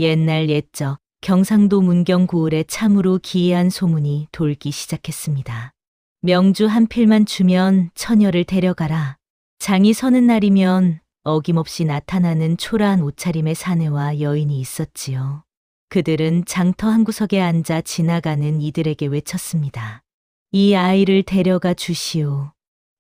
옛날 옛적 경상도 문경 고을에 참으로 기이한 소문이 돌기 시작했습니다. 명주 한 필만 주면 처녀를 데려가라. 장이 서는 날이면 어김없이 나타나는 초라한 옷차림의 사내와 여인이 있었지요. 그들은 장터 한 구석에 앉아 지나가는 이들에게 외쳤습니다. 이 아이를 데려가 주시오.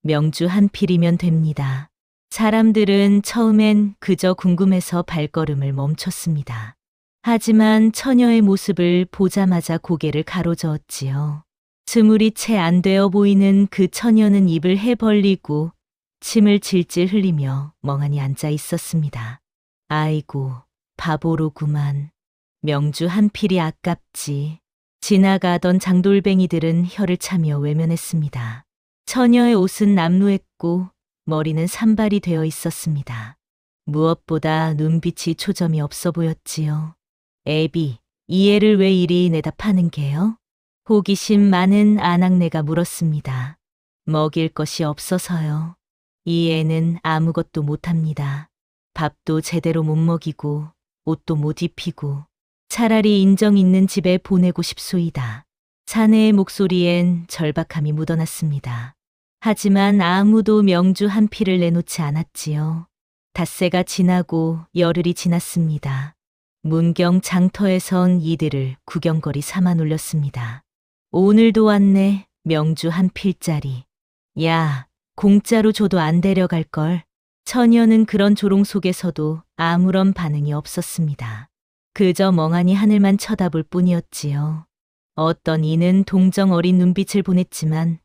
명주 한 필이면 됩니다. 사람들은 처음엔 그저 궁금해서 발걸음을 멈췄습니다. 하지만 처녀의 모습을 보자마자 고개를 가로저었지요. 스물이 채 안 되어 보이는 그 처녀는 입을 해 벌리고 침을 질질 흘리며 멍하니 앉아 있었습니다. 아이고, 바보로구만. 명주 한 필이 아깝지. 지나가던 장돌뱅이들은 혀를 차며 외면했습니다. 처녀의 옷은 남루했고 머리는 산발이 되어 있었습니다. 무엇보다 눈빛이 초점이 없어 보였지요. 애비, 이 애를 왜 이리 내다 파는 게요? 호기심 많은 아낙네가 물었습니다. 먹일 것이 없어서요. 이 애는 아무것도 못합니다. 밥도 제대로 못 먹이고 옷도 못 입히고 차라리 인정 있는 집에 보내고 싶소이다. 사내의 목소리엔 절박함이 묻어났습니다. 하지만 아무도 명주 한 필을 내놓지 않았지요. 닷새가 지나고 열흘이 지났습니다. 문경 장터에선 이들을 구경거리 삼아 놀렸습니다. 오늘도 왔네, 명주 한 필짜리. 야, 공짜로 줘도 안 데려갈걸. 처녀는 그런 조롱 속에서도 아무런 반응이 없었습니다. 그저 멍하니 하늘만 쳐다볼 뿐이었지요. 어떤 이는 동정 어린 눈빛을 보냈지만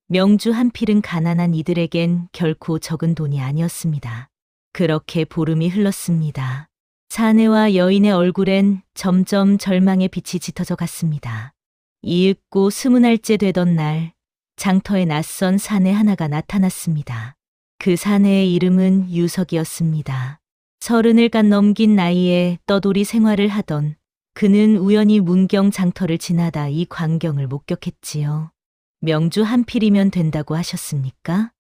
명주 한 필은 가난한 이들에겐 결코 적은 돈이 아니었습니다. 그렇게 보름이 흘렀습니다. 사내와 여인의 얼굴엔 점점 절망의 빛이 짙어져 갔습니다. 이윽고 20날째 되던 날, 장터에 낯선 사내 하나가 나타났습니다. 그 사내의 이름은 유석이었습니다. 30을 간 넘긴 나이에 떠돌이 생활을 하던 그는 우연히 문경 장터를 지나다 이 광경을 목격했지요. 명주 한 필이면 된다고 하셨습니까?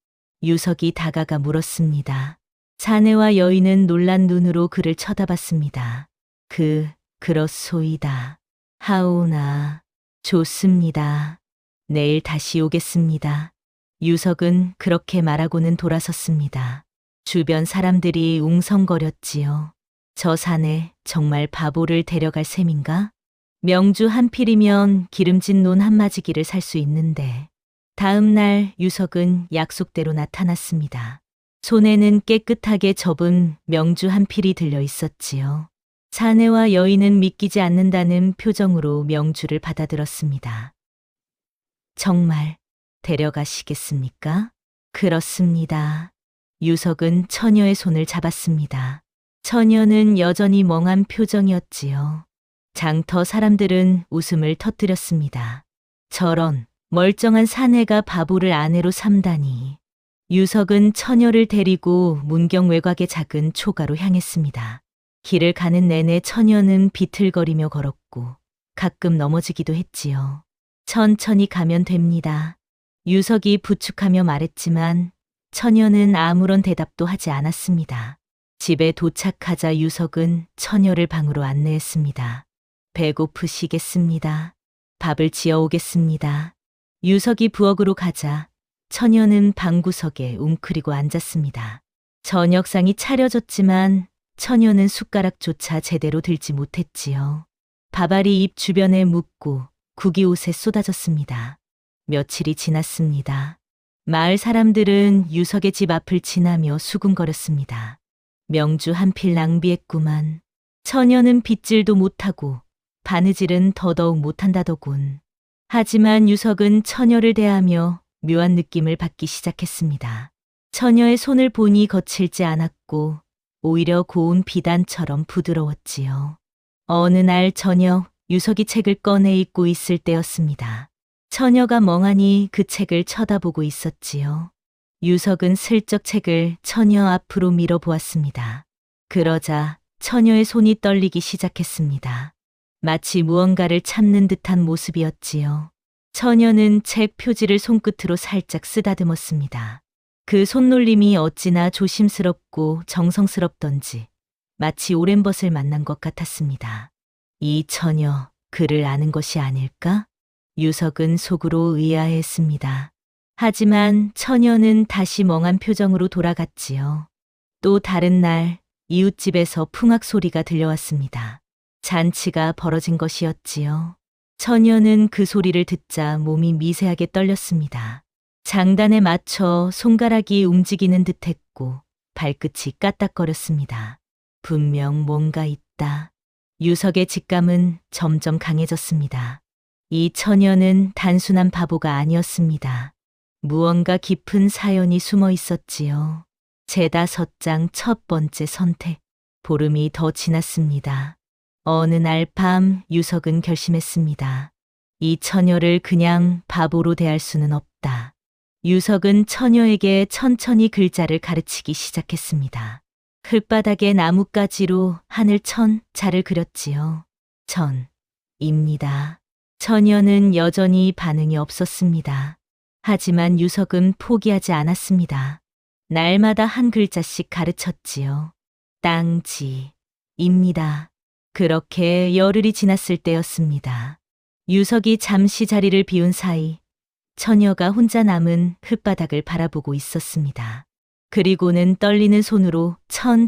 유석이 다가가 물었습니다. 사내와 여인은 놀란 눈으로 그를 쳐다봤습니다. 그렇소이다. 하오나, 좋습니다. 내일 다시 오겠습니다. 유석은 그렇게 말하고는 돌아섰습니다. 주변 사람들이 웅성거렸지요. 저 사내 정말 바보를 데려갈 셈인가? 명주 한 필이면 기름진 논 한 마지기를 살 수 있는데. 다음 날 유석은 약속대로 나타났습니다. 손에는 깨끗하게 접은 명주 한 필이 들려 있었지요. 사내와 여인은 믿기지 않는다는 표정으로 명주를 받아들었습니다. 정말 데려가시겠습니까? 그렇습니다. 유석은 처녀의 손을 잡았습니다. 처녀는 여전히 멍한 표정이었지요. 장터 사람들은 웃음을 터뜨렸습니다. 저런 멀쩡한 사내가 바보를 아내로 삼다니. 유석은 처녀를 데리고 문경 외곽의 작은 초가로 향했습니다. 길을 가는 내내 처녀는 비틀거리며 걸었고 가끔 넘어지기도 했지요. 천천히 가면 됩니다. 유석이 부축하며 말했지만 처녀는 아무런 대답도 하지 않았습니다. 집에 도착하자 유석은 처녀를 방으로 안내했습니다. 배고프시겠습니다. 밥을 지어 오겠습니다. 유석이 부엌으로 가자 처녀는 방구석에 웅크리고 앉았습니다. 저녁상이 차려졌지만 처녀는 숟가락조차 제대로 들지 못했지요. 밥알이 입 주변에 묻고 국이 옷에 쏟아졌습니다. 며칠이 지났습니다. 마을 사람들은 유석의 집 앞을 지나며 수군거렸습니다. 명주 한 필 낭비했구만. 처녀는 빗질도 못하고 바느질은 더더욱 못한다더군. 하지만 유석은 처녀를 대하며 묘한 느낌을 받기 시작했습니다. 처녀의 손을 보니 거칠지 않았고 오히려 고운 비단처럼 부드러웠지요. 어느 날 저녁 유석이 책을 꺼내 읽고 있을 때였습니다. 처녀가 멍하니 그 책을 쳐다보고 있었지요. 유석은 슬쩍 책을 처녀 앞으로 밀어보았습니다. 그러자 처녀의 손이 떨리기 시작했습니다. 마치 무언가를 참는 듯한 모습이었지요. 처녀는 책 표지를 손끝으로 살짝 쓰다듬었습니다. 그 손놀림이 어찌나 조심스럽고 정성스럽던지 마치 오랜 벗을 만난 것 같았습니다. 이 처녀, 그를 아는 것이 아닐까? 유석은 속으로 의아해했습니다. 하지만 처녀는 다시 멍한 표정으로 돌아갔지요. 또 다른 날 이웃집에서 풍악 소리가 들려왔습니다. 잔치가 벌어진 것이었지요. 처녀는 그 소리를 듣자 몸이 미세하게 떨렸습니다. 장단에 맞춰 손가락이 움직이는 듯했고 발끝이 까딱거렸습니다. 분명 뭔가 있다. 유석의 직감은 점점 강해졌습니다. 이 처녀는 단순한 바보가 아니었습니다. 무언가 깊은 사연이 숨어 있었지요. 제5장 첫 번째 선택. 보름이 더 지났습니다. 어느 날 밤 유석은 결심했습니다. 이 처녀를 그냥 바보로 대할 수는 없다. 유석은 처녀에게 천천히 글자를 가르치기 시작했습니다. 흙바닥에 나뭇가지로 하늘 자를 그렸지요. 입니다. 처녀는 여전히 반응이 없었습니다. 하지만 유석은 포기하지 않았습니다. 날마다 한 글자씩 가르쳤지요. 입니다. 그렇게 열흘이 지났을 때였습니다. 유석이 잠시 자리를 비운 사이 처녀가 혼자 남은 흙바닥을 바라보고 있었습니다. 그리고는 떨리는 손으로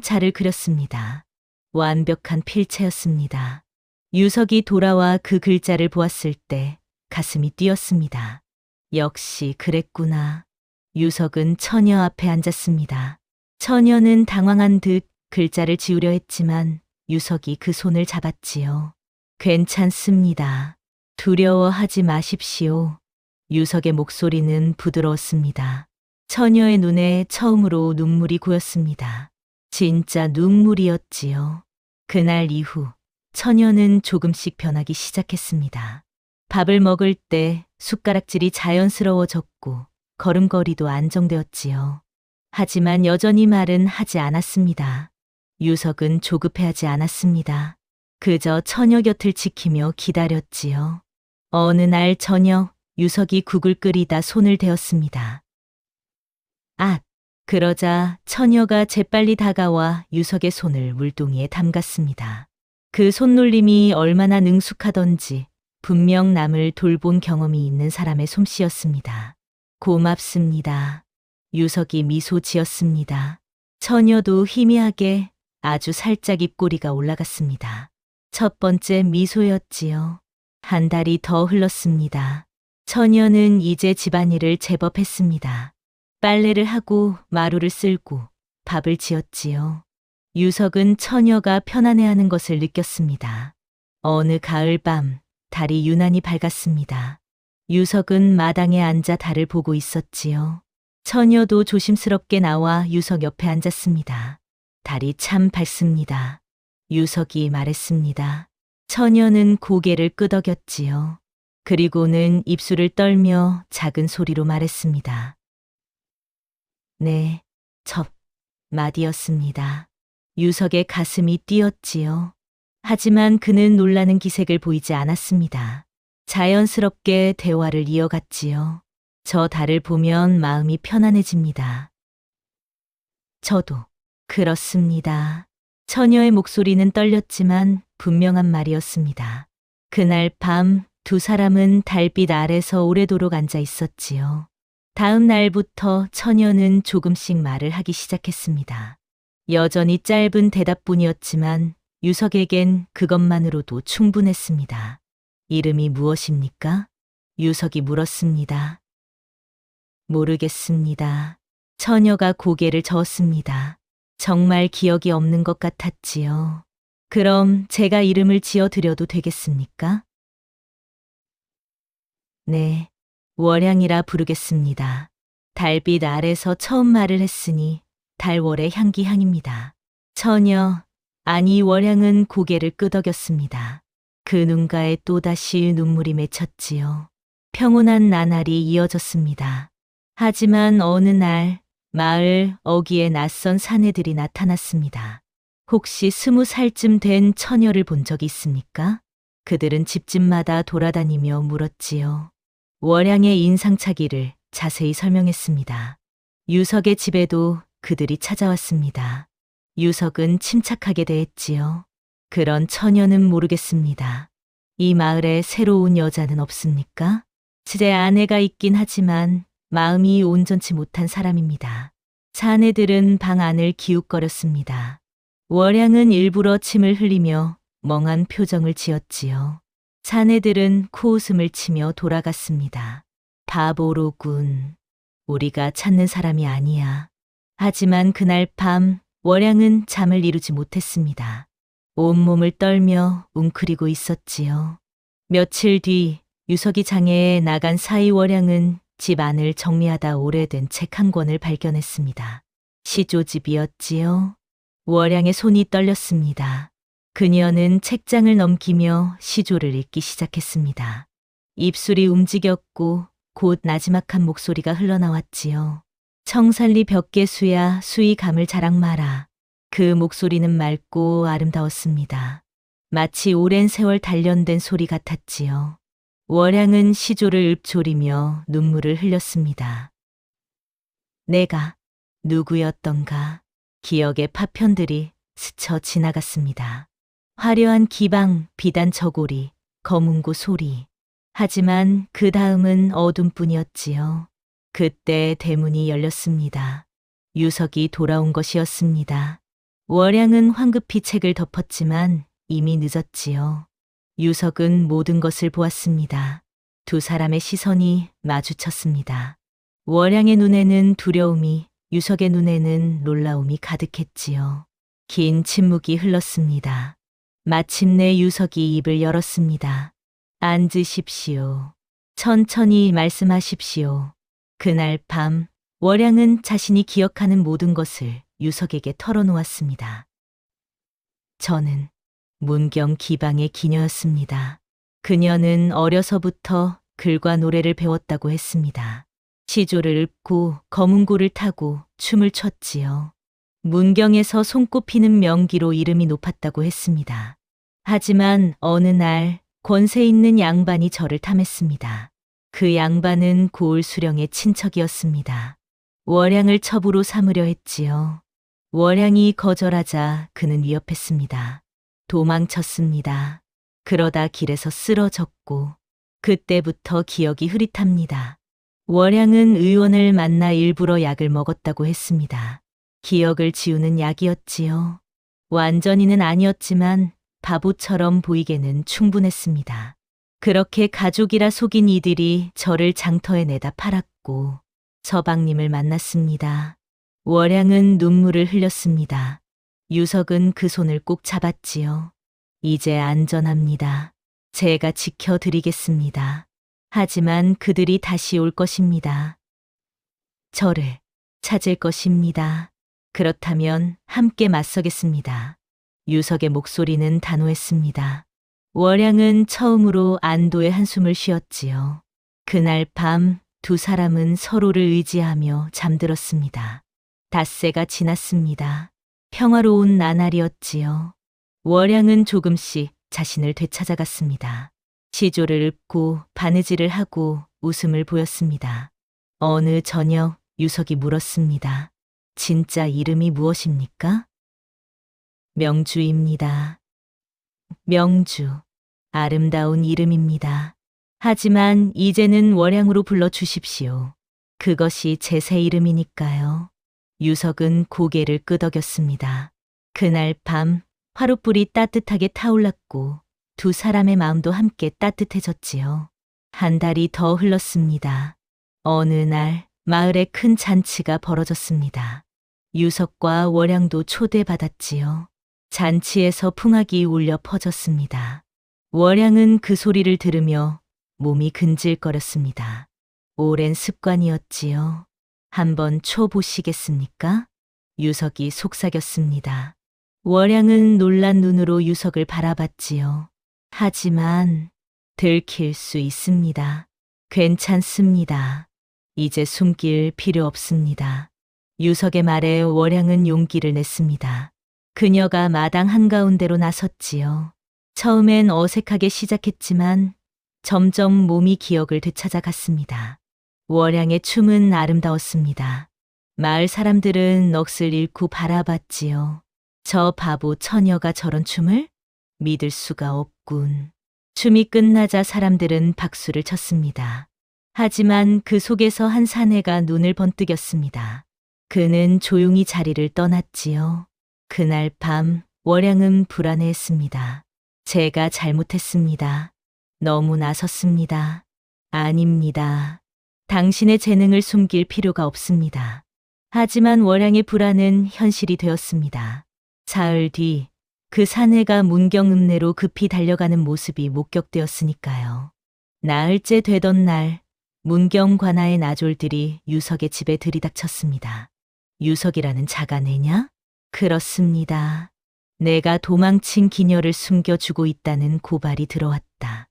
자를 그렸습니다. 완벽한 필체였습니다. 유석이 돌아와 그 글자를 보았을 때 가슴이 뛰었습니다. 역시 그랬구나. 유석은 처녀 앞에 앉았습니다. 처녀는 당황한 듯 글자를 지우려 했지만 유석이 그 손을 잡았지요. 괜찮습니다. 두려워하지 마십시오. 유석의 목소리는 부드러웠습니다. 처녀의 눈에 처음으로 눈물이 고였습니다. 진짜 눈물이었지요. 그날 이후 처녀는 조금씩 변하기 시작했습니다. 밥을 먹을 때 숟가락질이 자연스러워졌고 걸음걸이도 안정되었지요. 하지만 여전히 말은 하지 않았습니다. 유석은 조급해하지 않았습니다. 그저 처녀 곁을 지키며 기다렸지요. 어느 날 저녁 유석이 국을 끓이다 손을 대었습니다. 그러자 처녀가 재빨리 다가와 유석의 손을 물동이에 담갔습니다. 그 손놀림이 얼마나 능숙하던지 분명 남을 돌본 경험이 있는 사람의 솜씨였습니다. 고맙습니다. 유석이 미소 지었습니다. 처녀도 희미하게 아주 살짝 입꼬리가 올라갔습니다. 첫 번째 미소였지요. 한 달이 더 흘렀습니다. 처녀는 이제 집안일을 제법 했습니다. 빨래를 하고 마루를 쓸고 밥을 지었지요. 유석은 처녀가 편안해하는 것을 느꼈습니다. 어느 가을밤 달이 유난히 밝았습니다. 유석은 마당에 앉아 달을 보고 있었지요. 처녀도 조심스럽게 나와 유석 옆에 앉았습니다. 달이 참 밝습니다. 유석이 말했습니다. 처녀는 고개를 끄덕였지요. 그리고는 입술을 떨며 작은 소리로 말했습니다. 네, 첫 마디였습니다. 유석의 가슴이 뛰었지요. 하지만 그는 놀라는 기색을 보이지 않았습니다. 자연스럽게 대화를 이어갔지요. 저 달을 보면 마음이 편안해집니다. 저도 그렇습니다. 처녀의 목소리는 떨렸지만 분명한 말이었습니다. 그날 밤 두 사람은 달빛 아래서 오래도록 앉아 있었지요. 다음 날부터 처녀는 조금씩 말을 하기 시작했습니다. 여전히 짧은 대답뿐이었지만 유석에겐 그것만으로도 충분했습니다. 이름이 무엇입니까? 유석이 물었습니다. 모르겠습니다. 처녀가 고개를 저었습니다. 정말 기억이 없는 것 같았지요. 그럼 제가 이름을 지어드려도 되겠습니까? 네, 월향이라 부르겠습니다. 달빛 아래서 처음 말을 했으니 달월의 향기향입니다. 처녀, 아니 월향은 고개를 끄덕였습니다. 그 눈가에 또다시 눈물이 맺혔지요. 평온한 나날이 이어졌습니다. 하지만 어느 날 마을 어귀에 낯선 사내들이 나타났습니다. 혹시 20살쯤 된 처녀를 본 적 있습니까? 그들은 집집마다 돌아다니며 물었지요. 월향의 인상착의를 자세히 설명했습니다. 유석의 집에도 그들이 찾아왔습니다. 유석은 침착하게 대했지요. 그런 처녀는 모르겠습니다. 이 마을에 새로운 여자는 없습니까? 제 아내가 있긴 하지만 마음이 온전치 못한 사람입니다. 사내들은 방 안을 기웃거렸습니다. 월양은 일부러 침을 흘리며 멍한 표정을 지었지요. 사내들은 코웃음을 치며 돌아갔습니다. 바보로군. 우리가 찾는 사람이 아니야. 하지만 그날 밤 월양은 잠을 이루지 못했습니다. 온몸을 떨며 웅크리고 있었지요. 며칠 뒤 유석이 장애에 나간 사이 월양은 집 안을 정리하다 오래된 책 한 권을 발견했습니다. 시조집이었지요. 월양의 손이 떨렸습니다. 그녀는 책장을 넘기며 시조를 읽기 시작했습니다. 입술이 움직였고 곧 나지막한 목소리가 흘러나왔지요. 청살리 벽계수야 수이 감을 자랑 마라. 그 목소리는 맑고 아름다웠습니다. 마치 오랜 세월 단련된 소리 같았지요. 월양은 시조를 읊조리며 눈물을 흘렸습니다. 내가 누구였던가. 기억의 파편들이 스쳐 지나갔습니다. 화려한 기방, 비단 저고리, 검은고 소리. 하지만 그 다음은 어둠뿐이었지요. 그때 대문이 열렸습니다. 유석이 돌아온 것이었습니다. 월양은 황급히 책을 덮었지만 이미 늦었지요. 유석은 모든 것을 보았습니다. 두 사람의 시선이 마주쳤습니다. 월양의 눈에는 두려움이, 유석의 눈에는 놀라움이 가득했지요. 긴 침묵이 흘렀습니다. 마침내 유석이 입을 열었습니다. 앉으십시오. 천천히 말씀하십시오. 그날 밤 월양은 자신이 기억하는 모든 것을 유석에게 털어놓았습니다. 저는 문경 기방의 기녀였습니다. 그녀는 어려서부터 글과 노래를 배웠다고 했습니다. 시조를 읊고 검은고를 타고 춤을 췄지요. 문경에서 손꼽히는 명기로 이름이 높았다고 했습니다. 하지만 어느 날 권세 있는 양반이 저를 탐했습니다. 그 양반은 고을 수령의 친척이었습니다. 월양을 첩으로 삼으려 했지요. 월양이 거절하자 그는 위협했습니다. 도망쳤습니다. 그러다 길에서 쓰러졌고 그때부터 기억이 흐릿합니다. 월양은 의원을 만나 일부러 약을 먹었다고 했습니다. 기억을 지우는 약이었지요. 완전히는 아니었지만 바보처럼 보이게는 충분했습니다. 그렇게 가족이라 속인 이들이 저를 장터에 내다 팔았고 서방님을 만났습니다. 월양은 눈물을 흘렸습니다. 유석은 그 손을 꼭 잡았지요. 이제 안전합니다. 제가 지켜드리겠습니다. 하지만 그들이 다시 올 것입니다. 저를 찾을 것입니다. 그렇다면 함께 맞서겠습니다. 유석의 목소리는 단호했습니다. 월양은 처음으로 안도의 한숨을 쉬었지요. 그날 밤 두 사람은 서로를 의지하며 잠들었습니다. 닷새가 지났습니다. 평화로운 나날이었지요. 월양은 조금씩 자신을 되찾아갔습니다. 시조를 읊고 바느질을 하고 웃음을 보였습니다. 어느 저녁 유석이 물었습니다. 진짜 이름이 무엇입니까? 명주입니다. 명주. 아름다운 이름입니다. 하지만 이제는 월양으로 불러주십시오. 그것이 제 새 이름이니까요. 유석은 고개를 끄덕였습니다. 그날 밤 화롯불이 따뜻하게 타올랐고 두 사람의 마음도 함께 따뜻해졌지요. 한 달이 더 흘렀습니다. 어느 날 마을에 큰 잔치가 벌어졌습니다. 유석과 월양도 초대받았지요. 잔치에서 풍악이 울려 퍼졌습니다. 월양은 그 소리를 들으며 몸이 근질거렸습니다. 오랜 습관이었지요. 한번 쳐보시겠습니까? 유석이 속삭였습니다. 월양은 놀란 눈으로 유석을 바라봤지요. 하지만 들킬 수 있습니다. 괜찮습니다. 이제 숨길 필요 없습니다. 유석의 말에 월양은 용기를 냈습니다. 그녀가 마당 한가운데로 나섰지요. 처음엔 어색하게 시작했지만 점점 몸이 기억을 되찾아갔습니다. 월양의 춤은 아름다웠습니다. 마을 사람들은 넋을 잃고 바라봤지요. 저 바보 처녀가 저런 춤을? 믿을 수가 없군. 춤이 끝나자 사람들은 박수를 쳤습니다. 하지만 그 속에서 한 사내가 눈을 번뜩였습니다. 그는 조용히 자리를 떠났지요. 그날 밤 월양은 불안해했습니다. 제가 잘못했습니다. 너무 나섰습니다. 아닙니다. 당신의 재능을 숨길 필요가 없습니다. 하지만 월양의 불안은 현실이 되었습니다. 사흘 뒤 그 사내가 문경읍내로 급히 달려가는 모습이 목격되었으니까요. 나흘째 되던 날 문경 관아의 나졸들이 유석의 집에 들이닥쳤습니다. 유석이라는 자가내냐? 그렇습니다. 내가 도망친 기녀를 숨겨주고 있다는 고발이 들어왔다.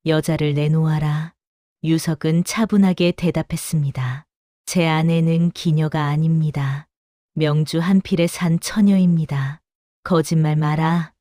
여자를 내놓아라. 유석은 차분하게 대답했습니다. 제 아내는 기녀가 아닙니다. 명주 한필에 산 처녀입니다. 거짓말 마라.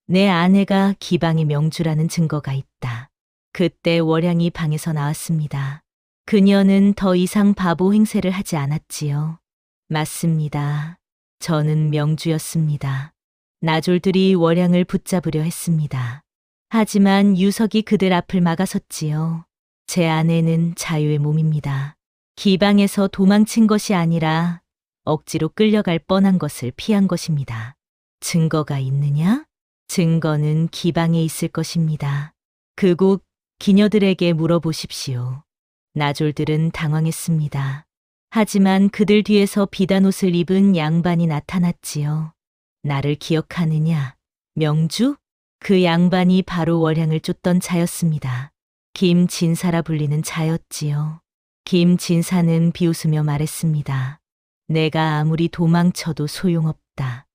내 아내가 기방의 명주라는 증거가 있다. 그때 월양이 방에서 나왔습니다. 그녀는 더 이상 바보 행세를 하지 않았지요. 맞습니다. 저는 명주였습니다. 나졸들이 월양을 붙잡으려 했습니다. 하지만 유석이 그들 앞을 막아섰지요. 제 아내는 자유의 몸입니다. 기방에서 도망친 것이 아니라 억지로 끌려갈 뻔한 것을 피한 것입니다. 증거가 있느냐? 증거는 기방에 있을 것입니다. 그곳 기녀들에게 물어보십시오. 나졸들은 당황했습니다. 하지만 그들 뒤에서 비단옷을 입은 양반이 나타났지요. 나를 기억하느냐? 명주? 그 양반이 바로 월양을 쫓던 자였습니다. 김진사라 불리는 자였지요. 김진사는 비웃으며 말했습니다. 내가 아무리 도망쳐도 소용없다.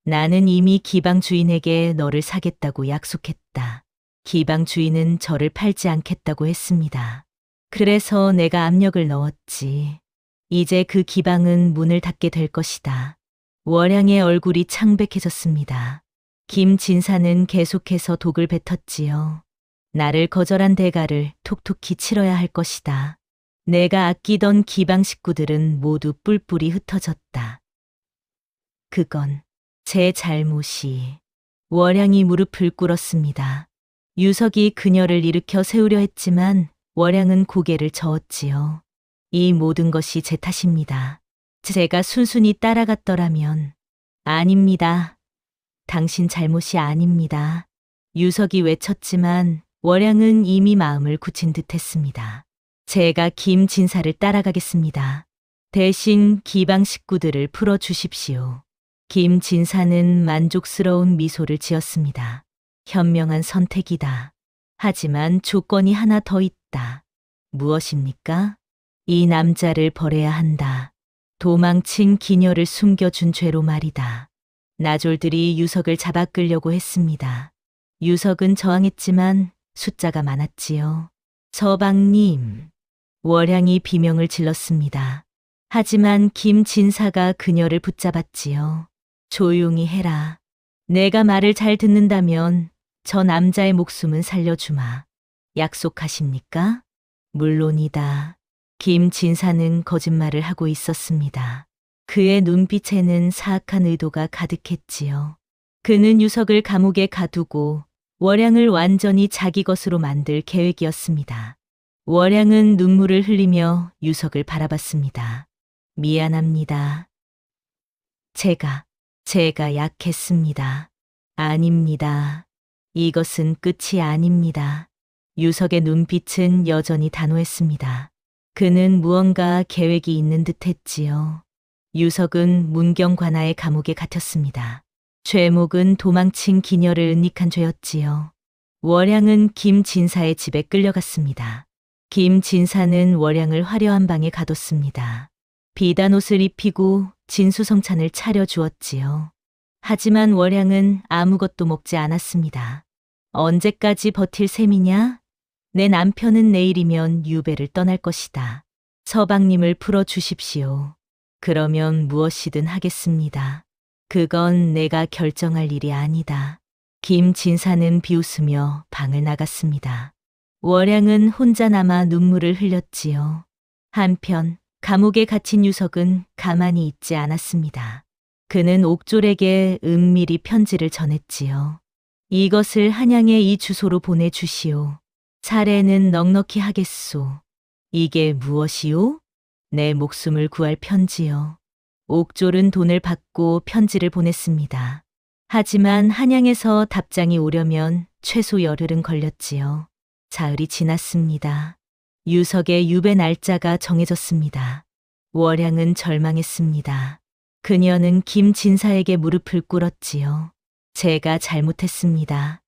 나는 이미 기방 주인에게 너를 사겠다고 약속했다. 기방 주인은 저를 팔지 않겠다고 했습니다. 그래서 내가 압력을 넣었지. 이제 그 기방은 문을 닫게 될 것이다. 월양의 얼굴이 창백해졌습니다. 김진사는 계속해서 독을 뱉었지요. 나를 거절한 대가를 톡톡히 치러야 할 것이다. 내가 아끼던 기방 식구들은 모두 뿔뿔이 흩어졌다. 그건 제 잘못이. 월양이 무릎을 꿇었습니다. 유석이 그녀를 일으켜 세우려 했지만 월양은 고개를 저었지요. 이 모든 것이 제 탓입니다. 제가 순순히 따라갔더라면. 아닙니다. 당신 잘못이 아닙니다. 유석이 외쳤지만 월양은 이미 마음을 굳힌 듯했습니다. 제가 김진사를 따라가겠습니다. 대신 기방 식구들을 풀어주십시오. 김진사는 만족스러운 미소를 지었습니다. 현명한 선택이다. 하지만 조건이 하나 더 있다. 무엇입니까? 이 남자를 벌해야 한다. 도망친 기녀를 숨겨준 죄로 말이다. 나졸들이 유석을 잡아 끌려고 했습니다. 유석은 저항했지만 숫자가 많았지요. 서방님. 월양이 비명을 질렀습니다. 하지만 김진사가 그녀를 붙잡았지요. 조용히 해라. 내가 말을 잘 듣는다면 저 남자의 목숨은 살려주마. 약속하십니까? 물론이다. 김진사는 거짓말을 하고 있었습니다. 그의 눈빛에는 사악한 의도가 가득했지요. 그는 유석을 감옥에 가두고 월양을 완전히 자기 것으로 만들 계획이었습니다. 월양은 눈물을 흘리며 유석을 바라봤습니다. 미안합니다. 제가 약했습니다. 아닙니다. 이것은 끝이 아닙니다. 유석의 눈빛은 여전히 단호했습니다. 그는 무언가 계획이 있는 듯 했지요. 유석은 문경 관아의 감옥에 갇혔습니다. 죄목은 도망친 기녀를 은닉한 죄였지요. 월양은 김진사의 집에 끌려갔습니다. 김진사는 월양을 화려한 방에 가뒀습니다. 비단옷을 입히고 진수성찬을 차려주었지요. 하지만 월양은 아무것도 먹지 않았습니다. 언제까지 버틸 셈이냐? 내 남편은 내일이면 유배를 떠날 것이다. 서방님을 풀어주십시오. 그러면 무엇이든 하겠습니다. 그건 내가 결정할 일이 아니다. 김진사는 비웃으며 방을 나갔습니다. 월양은 혼자 남아 눈물을 흘렸지요. 한편 감옥에 갇힌 유석은 가만히 있지 않았습니다. 그는 옥졸에게 은밀히 편지를 전했지요. 이것을 한양의 이 주소로 보내주시오. 사례는 넉넉히 하겠소. 이게 무엇이오? 내 목숨을 구할 편지요. 옥졸은 돈을 받고 편지를 보냈습니다. 하지만 한양에서 답장이 오려면 최소 열흘은 걸렸지요. 사흘이 지났습니다. 유석의 유배 날짜가 정해졌습니다. 월양은 절망했습니다. 그녀는 김진사에게 무릎을 꿇었지요. 제가 잘못했습니다.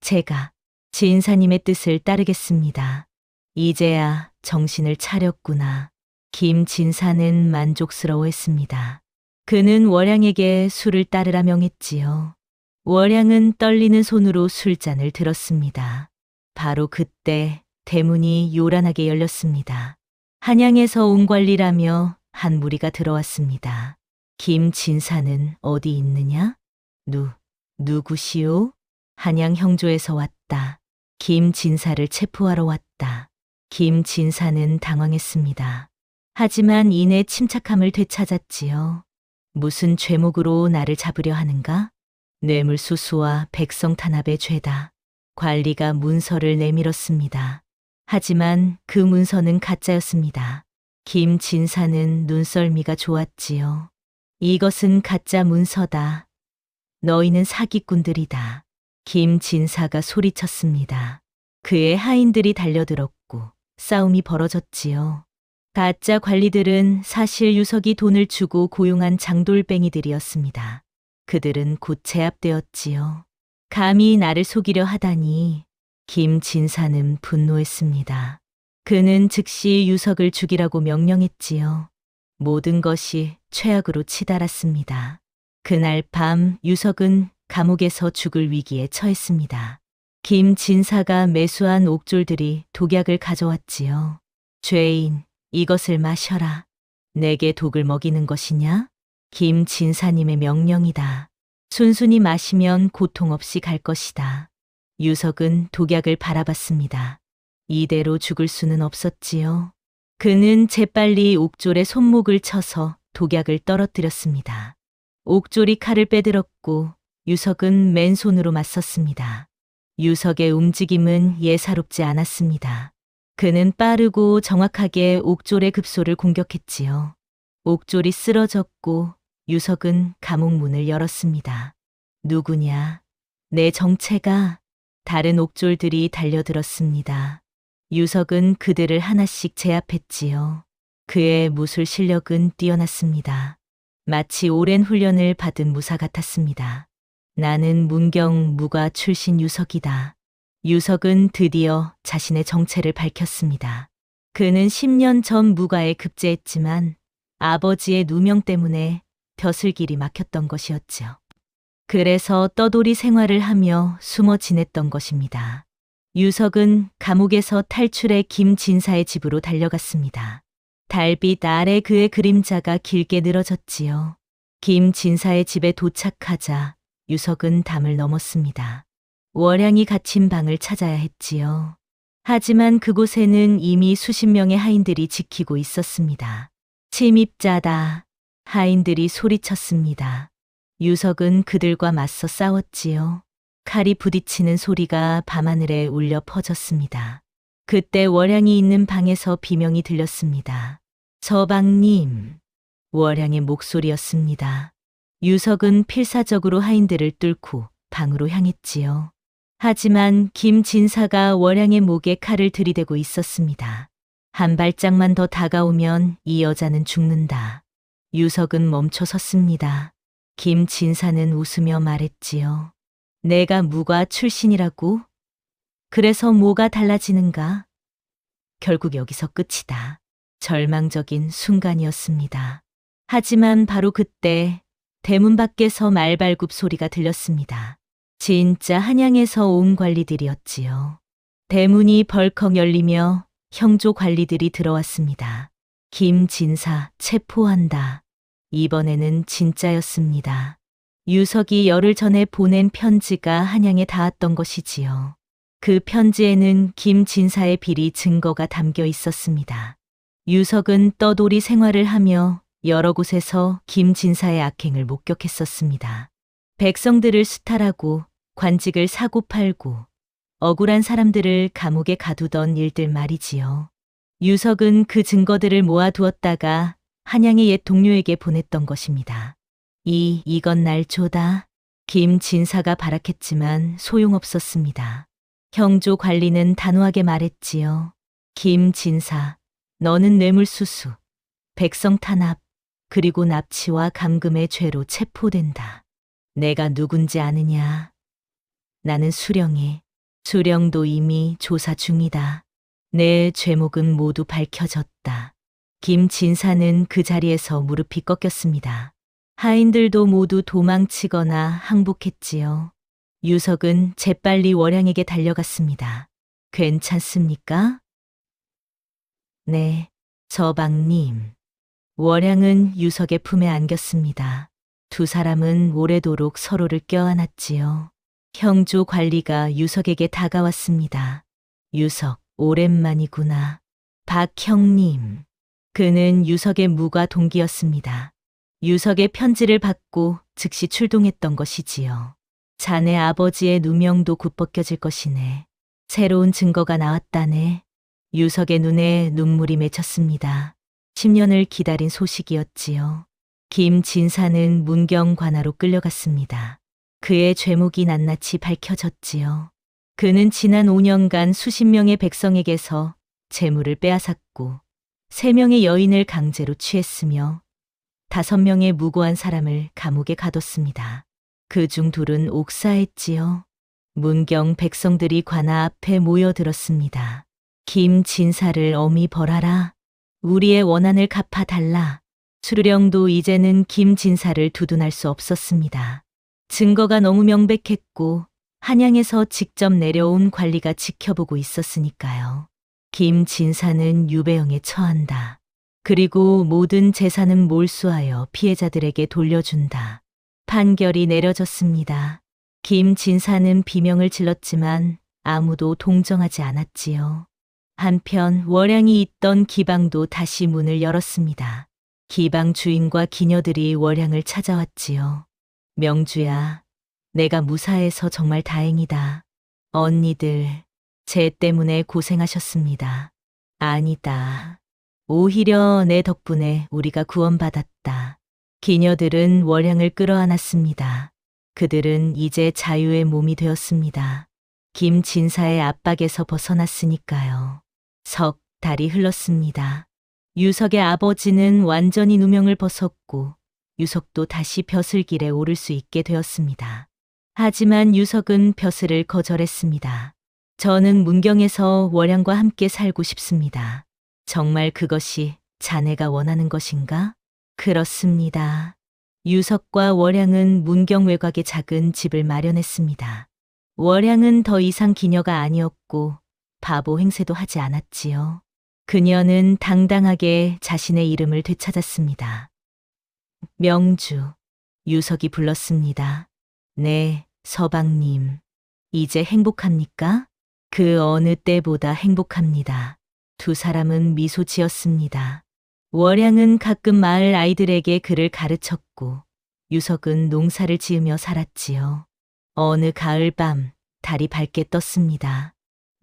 제가 진사님의 뜻을 따르겠습니다. 이제야 정신을 차렸구나. 김진사는 만족스러워했습니다. 그는 월양에게 술을 따르라 명했지요. 월양은 떨리는 손으로 술잔을 들었습니다. 바로 그때 대문이 요란하게 열렸습니다. 한양에서 온 관리라며 한 무리가 들어왔습니다. 김진사는 어디 있느냐? 누구시오? 한양 형조에서 왔다. 김진사를 체포하러 왔다. 김진사는 당황했습니다. 하지만 이내 침착함을 되찾았지요. 무슨 죄목으로 나를 잡으려 하는가? 뇌물수수와 백성 탄압의 죄다. 관리가 문서를 내밀었습니다. 하지만 그 문서는 가짜였습니다. 김진사는 눈썰미가 좋았지요. 이것은 가짜 문서다. 너희는 사기꾼들이다. 김진사가 소리쳤습니다. 그의 하인들이 달려들었고 싸움이 벌어졌지요. 가짜 관리들은 사실 유석이 돈을 주고 고용한 장돌뱅이들이었습니다. 그들은 곧 제압되었지요. 감히 나를 속이려 하다니. 김진사는 분노했습니다. 그는 즉시 유석을 죽이라고 명령했지요. 모든 것이 최악으로 치달았습니다. 그날 밤 유석은 감옥에서 죽을 위기에 처했습니다. 김진사가 매수한 옥졸들이 독약을 가져왔지요. 죄인, 이것을 마셔라. 내게 독을 먹이는 것이냐? 김진사님의 명령이다. 순순히 마시면 고통 없이 갈 것이다. 유석은 독약을 바라봤습니다. 이대로 죽을 수는 없었지요. 그는 재빨리 옥졸의 손목을 쳐서 독약을 떨어뜨렸습니다. 옥졸이 칼을 빼들었고 유석은 맨손으로 맞섰습니다. 유석의 움직임은 예사롭지 않았습니다. 그는 빠르고 정확하게 옥졸의 급소를 공격했지요. 옥졸이 쓰러졌고 유석은 감옥 문을 열었습니다. 누구냐? 내 정체가. 다른 옥졸들이 달려들었습니다. 유석은 그들을 하나씩 제압했지요. 그의 무술 실력은 뛰어났습니다. 마치 오랜 훈련을 받은 무사 같았습니다. 나는 문경 무가 출신 유석이다. 유석은 드디어 자신의 정체를 밝혔습니다. 그는 10년 전 무가에 급제했지만 아버지의 누명 때문에 벼슬길이 막혔던 것이었죠. 그래서 떠돌이 생활을 하며 숨어 지냈던 것입니다. 유석은 감옥에서 탈출해 김진사의 집으로 달려갔습니다. 달빛 아래 그의 그림자가 길게 늘어졌지요. 김진사의 집에 도착하자 유석은 담을 넘었습니다. 월양이 갇힌 방을 찾아야 했지요. 하지만 그곳에는 이미 수십 명의 하인들이 지키고 있었습니다. 침입자다. 하인들이 소리쳤습니다. 유석은 그들과 맞서 싸웠지요. 칼이 부딪히는 소리가 밤하늘에 울려 퍼졌습니다. 그때 월양이 있는 방에서 비명이 들렸습니다. 서방님. 월양의 목소리였습니다. 유석은 필사적으로 하인들을 뚫고 방으로 향했지요. 하지만 김진사가 월양의 목에 칼을 들이대고 있었습니다. 한 발짝만 더 다가오면 이 여자는 죽는다. 유석은 멈춰 섰습니다. 김진사는 웃으며 말했지요. 내가 무가 출신이라고? 그래서 뭐가 달라지는가? 결국 여기서 끝이다. 절망적인 순간이었습니다. 하지만 바로 그때 대문 밖에서 말발굽 소리가 들렸습니다. 진짜 한양에서 온 관리들이었지요. 대문이 벌컥 열리며 형조 관리들이 들어왔습니다. 김진사 체포한다. 이번에는 진짜였습니다. 유석이 열흘 전에 보낸 편지가 한양에 닿았던 것이지요. 그 편지에는 김진사의 비리 증거가 담겨 있었습니다. 유석은 떠돌이 생활을 하며 여러 곳에서 김진사의 악행을 목격했었습니다. 백성들을 수탈하고 관직을 사고팔고 억울한 사람들을 감옥에 가두던 일들 말이지요. 유석은 그 증거들을 모아두었다가 한양의 옛 동료에게 보냈던 것입니다. 이건 날 줘다. 김진사가 발악했지만 소용없었습니다. 형조 관리는 단호하게 말했지요. 김진사, 너는 뇌물수수, 백성 탄압, 그리고 납치와 감금의 죄로 체포된다. 내가 누군지 아느냐? 나는 수령이. 수령도 이미 조사 중이다. 내 죄목은 모두 밝혀졌다. 김진사는 그 자리에서 무릎이 꺾였습니다. 하인들도 모두 도망치거나 항복했지요. 유석은 재빨리 월양에게 달려갔습니다. 괜찮습니까? 네, 서방님. 월양은 유석의 품에 안겼습니다. 두 사람은 오래도록 서로를 껴안았지요. 형조 관리가 유석에게 다가왔습니다. 유석, 오랜만이구나. 박 형님. 그는 유석의 무과 동기였습니다. 유석의 편지를 받고 즉시 출동했던 것이지요. 자네 아버지의 누명도 곧 벗겨질 것이네. 새로운 증거가 나왔다네. 유석의 눈에 눈물이 맺혔습니다. 10년을 기다린 소식이었지요. 김진사는 문경 관하로 끌려갔습니다. 그의 죄목이 낱낱이 밝혀졌지요. 그는 지난 5년간 수십 명의 백성에게서 재물을 빼앗았고 3명의 여인을 강제로 취했으며 5명의 무고한 사람을 감옥에 가뒀습니다. 그중 2은 옥사했지요. 문경 백성들이 관아 앞에 모여들었습니다. 김진사를 엄히 벌하라. 우리의 원한을 갚아달라. 수령도 이제는 김진사를 두둔할 수 없었습니다. 증거가 너무 명백했고 한양에서 직접 내려온 관리가 지켜보고 있었으니까요. 김진사는 유배형에 처한다. 그리고 모든 재산은 몰수하여 피해자들에게 돌려준다. 판결이 내려졌습니다. 김진사는 비명을 질렀지만 아무도 동정하지 않았지요. 한편 월양이 있던 기방도 다시 문을 열었습니다. 기방 주인과 기녀들이 월양을 찾아왔지요. 명주야, 내가 무사해서 정말 다행이다. 언니들, 쟤 때문에 고생하셨습니다. 아니다. 오히려 내 덕분에 우리가 구원받았다. 기녀들은 월양을 끌어안았습니다. 그들은 이제 자유의 몸이 되었습니다. 김진사의 압박에서 벗어났으니까요. 석 달이 흘렀습니다. 유석의 아버지는 완전히 누명을 벗었고 유석도 다시 벼슬길에 오를 수 있게 되었습니다. 하지만 유석은 벼슬을 거절했습니다. 저는 문경에서 월양과 함께 살고 싶습니다. 정말 그것이 자네가 원하는 것인가? 그렇습니다. 유석과 월양은 문경 외곽에 작은 집을 마련했습니다. 월양은 더 이상 기녀가 아니었고 바보 행세도 하지 않았지요. 그녀는 당당하게 자신의 이름을 되찾았습니다. 명주, 유석이 불렀습니다. 네, 서방님. 이제 행복합니까? 그 어느 때보다 행복합니다. 두 사람은 미소 지었습니다. 월양은 가끔 마을 아이들에게 글을 가르쳤고 유석은 농사를 지으며 살았지요. 어느 가을밤 달이 밝게 떴습니다.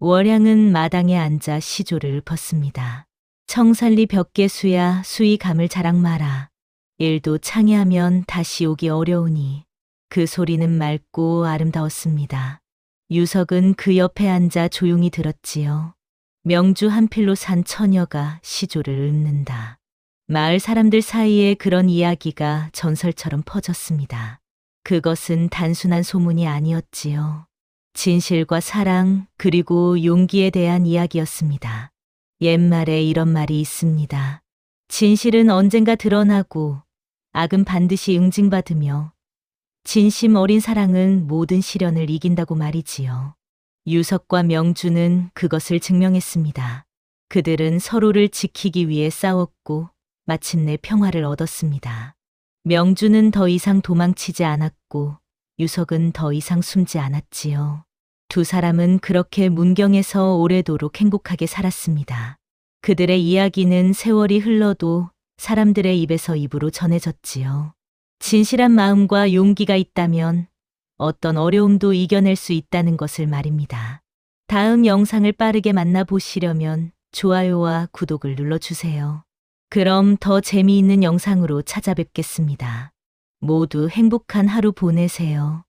월양은 마당에 앉아 시조를 읊었습니다. 청살리 벽계수야 수이 감을 자랑 마라. 일도 창의하면 다시 오기 어려우니 그 소리는 맑고 아름다웠습니다. 유석은 그 옆에 앉아 조용히 들었지요. 명주 한필로 산 처녀가 시조를 읊는다. 마을 사람들 사이에 그런 이야기가 전설처럼 퍼졌습니다. 그것은 단순한 소문이 아니었지요. 진실과 사랑 그리고 용기에 대한 이야기였습니다. 옛말에 이런 말이 있습니다. 진실은 언젠가 드러나고 악은 반드시 응징받으며 진심 어린 사랑은 모든 시련을 이긴다고 말이지요. 유석과 명주는 그것을 증명했습니다. 그들은 서로를 지키기 위해 싸웠고 마침내 평화를 얻었습니다. 명주는 더 이상 도망치지 않았고 유석은 더 이상 숨지 않았지요. 두 사람은 그렇게 문경에서 오래도록 행복하게 살았습니다. 그들의 이야기는 세월이 흘러도 사람들의 입에서 입으로 전해졌지요. 진실한 마음과 용기가 있다면 어떤 어려움도 이겨낼 수 있다는 것을 말입니다. 다음 영상을 빠르게 만나보시려면 좋아요와 구독을 눌러주세요. 그럼 더 재미있는 영상으로 찾아뵙겠습니다. 모두 행복한 하루 보내세요.